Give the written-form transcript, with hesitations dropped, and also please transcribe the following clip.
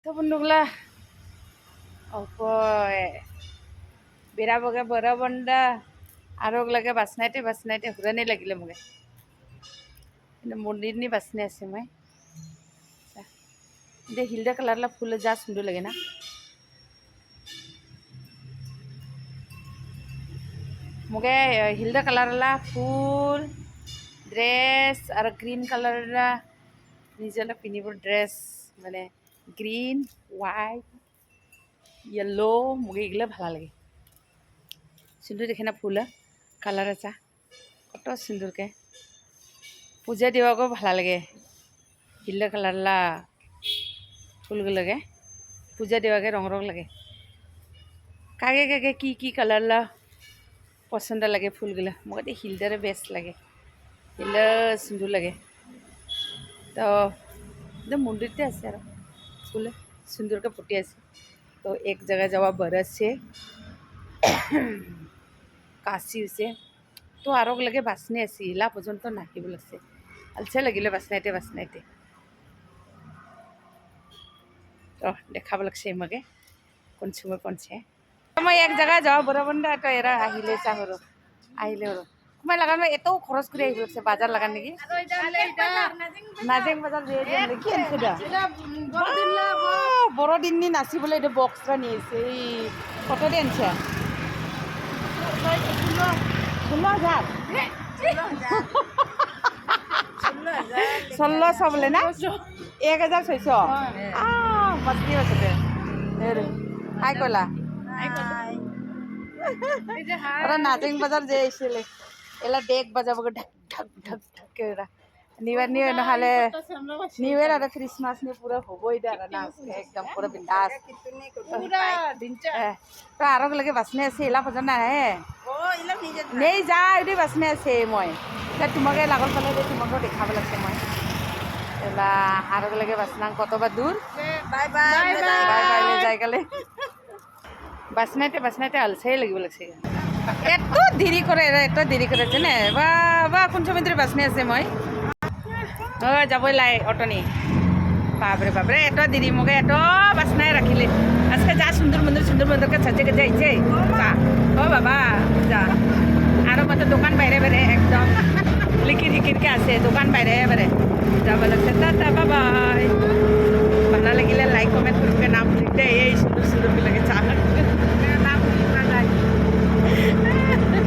তো বন্ধুগুলা অল্প বেড়া বগে বড় বন্ডা আরো লাগে বাসনাইতে হুরানি লাগিলে মোকে কিন্তু মন্দিরনি বাসনি আছে মই দে হিলদা কালারলা ফুল যা সুন্দর লাগে না মোকে হিলদা কালারলা ফুল ড্রেস আর গ্রিন কালারলা নিজেলা পিনিব ড্রেস মানে গ্রিন হোয়াইট येलो मुझे एगला भला लगे सिंदूर देखे ना फूल कलर अच्छा कत सिंदूर के पूजा दिवा को भला लगे हिल्ला कलर ला फूल को लगे पूजा दिवा के रंग रंग लगे कागे कागे की कलर ला पसंद लगे फूल गला मुझे हिल्दारे बेस्ट लगे हिल्ला सिंदूर लगे तो एकदम मंदिर आसे फूल सिंदूर के फुटी आसे तो एक जगह जावा बरस से काशी से तो आरोग लगे बासने आसी इला पर्यंत तो नाकिब लगसे अलसे लगिले बासनाइते तो देखा लगसे मगे कौन समय कौन से मैं एक जगह जावा बराबंडा तो एरा आहिले चाहरो आहिले हरो मैं लगान में एतो खरच करे आइबो से बाजार लगान नेकी नाजिंग बाजार जे जे लेकी आनसे दा बड़ दिन नि नाचिबले एतो बक्सरा निसे कत दे आनसे 1600 बोले ना 1600 मस्ती बसते हाय कोला अरे नाजिंग बाजार जे आइसिले एला डेक बजाबो ढक ढक ढक ढक केरा निवर नि नहाले निवर और क्रिसमस ने पूरा होबोई दे ना एकदम पूरा बिंदास पूरा दिन तो आरोग लगे बसने से इला पजन ना है ओ इला नहीं जा इदी बसने से মই ता तुमगे लागल पले दे तुमको देखाब लगसे মই एला आरोग लगे बसना कतबा दूर बाय बाय ले जाय गले बसनाते अलसे লাগিব लगसे এত দেরি করে জানে বা কোন সময় ধরে বাসনে আছে মই যাবই লাই অটো নি বাপরে এত দেরি মোকে এত বাসনায় রাখিলে আজকে যা সুন্দর মন্দির কে সাজে যাইছে যা ও বাবা যা আর মতো দোকান বাইরে একদম লিকির কে আছে দোকান বাইরে যাব লাগছে টাটা বাই ভালো লাগিলে লাইক কমেন্ট করবে না ভুলতে এই সুন্দর লাগে চা